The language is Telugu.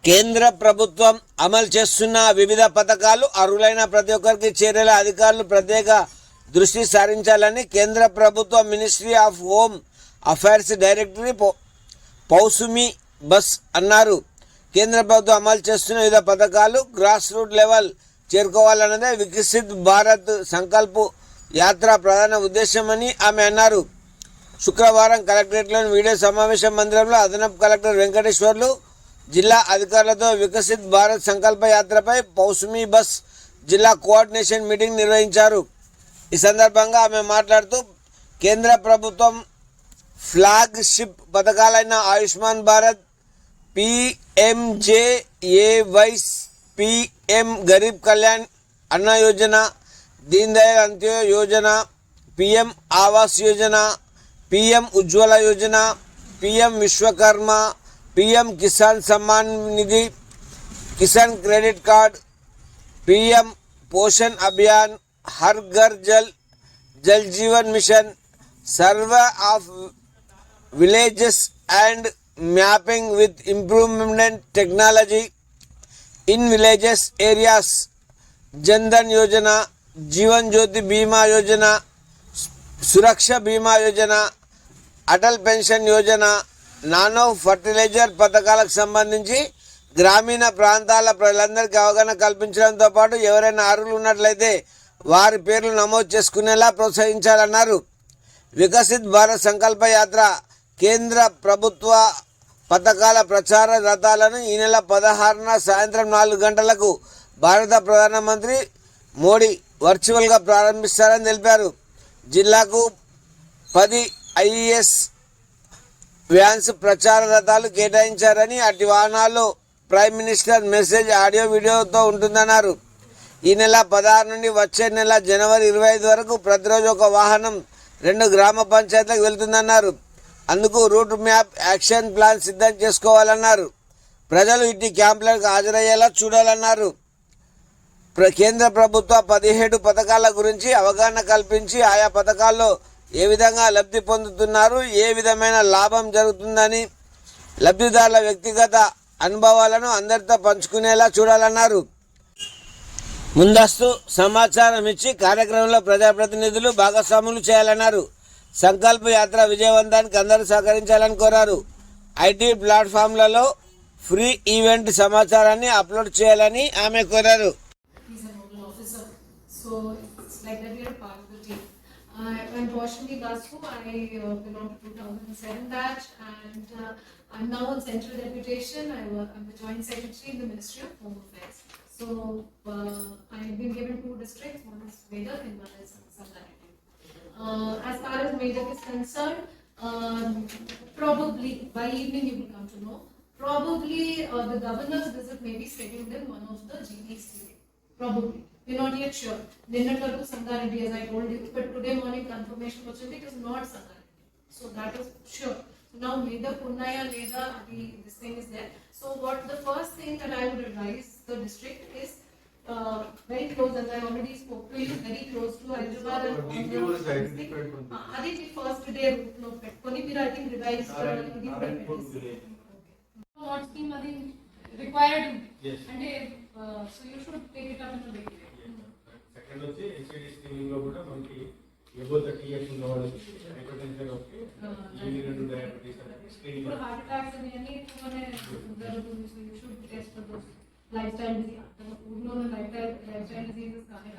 కేంద్ర ప్రభుత్వం అమలు చేస్తున్న వివిధ పథకాలు అర్హులైన ప్రతి ఒక్కరికి చేరేలా అధికారులు ప్రత్యేక దృష్టి సారించాలని కేంద్ర ప్రభుత్వ ministry of home affairs directory Paushumi Basu అన్నారు. కేంద్ర ప్రభుత్వం అమలు చేస్తున్న వివిధ పథకాలు గ్రాస్ రూట్ లెవెల్ చేరుకోవాలన్నదే వికసిత్ భారత్ సంకల్ప్ యాత్ర ప్రధాన ఉద్దేశమని ఆమె అన్నారు. శుక్రవారం కలెక్టరేట్లోని వీడియో సమావేశ మందిరంలో అదనపు కలెక్టర్ వెంకటేశ్వర్లు జిల్లా అధికారులతో వికసిత్ భారత్ సంకల్ప యాత్రపై పౌసుమి బస్ జిల్లా కోఆర్డినేషన్ మీటింగ్ నిర్వహించారు. ఈ సందర్భంగా ఆమె మాట్లాడుతూ కేంద్ర ప్రభుత్వం ఫ్లాగ్షిప్ పథకాలైన Ayushman Bharat, PMJAY, PM Garib Kalyan Anna Yojana, Deen Dayal Antyodaya Yojana, PM Awas Yojana, PM Ujjwala Yojana, PM Vishwakarma, PM Kisan Samman Nidhi, Kisan credit card, PM Poshan Abhiyan, Har Ghar Jal, Jal Jeevan mission, survey of villages and mapping with improvement technology in villages areas, Jan Dhan Yojana, Jeevan జ్యోతి బీమా Yojana, Suraksha Bima Yojana, Atal pension Yojana, nano fertiliser పథకాలకు సంబంధించి గ్రామీణ ప్రాంతాల ప్రజలందరికీ అవగాహన కల్పించడంతో పాటు ఎవరైనా అర్హులు ఉన్నట్లయితే వారి పేర్లు నమోదు చేసుకునేలా ప్రోత్సహించాలన్నారు. వికసిత్ భారత్ సంకల్ప యాత్ర కేంద్ర ప్రభుత్వ పథకాల ప్రచార రథాలను ఈ నెల 16న సాయంత్రం 4 గంటలకు భారత ప్రధానమంత్రి మోడీ వర్చువల్గా ప్రారంభిస్తారని తెలిపారు. జిల్లాకు 10 IES వ్యాన్స్ ప్రచార రథాలు కేటాయించారని, అటు వాహనాల్లో ప్రైమ్ మినిస్టర్ మెసేజ్ ఆడియో వీడియోతో ఉంటుందన్నారు. ఈ నెల 16 నుండి వచ్చే నెల జనవరి 25 వరకు ప్రతిరోజు ఒక వాహనం 2 గ్రామ పంచాయతీలకు వెళ్తుందన్నారు. అందుకు రూట్ మ్యాప్, యాక్షన్ ప్లాన్ సిద్ధం చేసుకోవాలన్నారు. ప్రజలు ఇటు క్యాంపులకు హాజరయ్యేలా చూడాలన్నారు. కేంద్ర ప్రభుత్వ 17 పథకాల గురించి అవగాహన కల్పించి ఆయా పథకాల్లో ఏ విధంగా లబ్ధి పొందుతున్నారు, ఏ విధమైన లాభం జరుగుతుందని లబ్ధిదారుల వ్యక్తిగత అనుభవాలను అందరితో పంచుకునేలా చూడాలన్నారు. ముందస్తు సమాచారం ఇచ్చి కార్యక్రమంలో ప్రజాప్రతినిధులు భాగస్వాములు చేయాలన్నారు. సంకల్ప యాత్ర విజయవంతానికి అందరూ సహకరించాలని కోరారు. IT ప్లాట్ఫామ్లలో ఫ్రీ ఈవెంట్ సమాచారాన్ని అప్లోడ్ చేయాలని ఆమె కోరారు. Unfortunately, last year I belong to 2007 batch, and I'm now on central deputation. I'm the joint secretary in the Ministry of Home Affairs. So I've been given 2 districts. One is Medak and one is Sangareddy. As far as Medak is concerned, probably by evening you will come to know. Probably the governor's visit may be scheduled in one of the GPs today. Probably. We're not yet sure. Ninnat varaku Sangareddy, as I told you, but today morning confirmation vachindi it is not Sangareddy. So that is sure. So now Medak Unnaya Leda, this thing is there. So what the first thing that I would advise the district is very close, as I already spoke to you, very close to Hyderabad and Adi the first day route lo petkoni meer I think revise cheyalaniki idi what scheme adi required. Yes. And so you should take it up in a big way. Second వచ్చి NCD స్కీమింగ్ లో కూడా మనకి ఎబో 30 ఇయర్స్ ఉన్న వాళ్ళకి హైపర్టెన్షన్ ఓకే, ఈ రెండు డయాబెటిస్ స్క్రీనింగ్, ఇప్పుడు హార్ట్ అటాక్స్ అని ఇప్పుడే జరుగుతుంది. So you should test for those life style disease. ఊర్లో లైఫ్ స్టైల్ డిసీజెస్ కానీ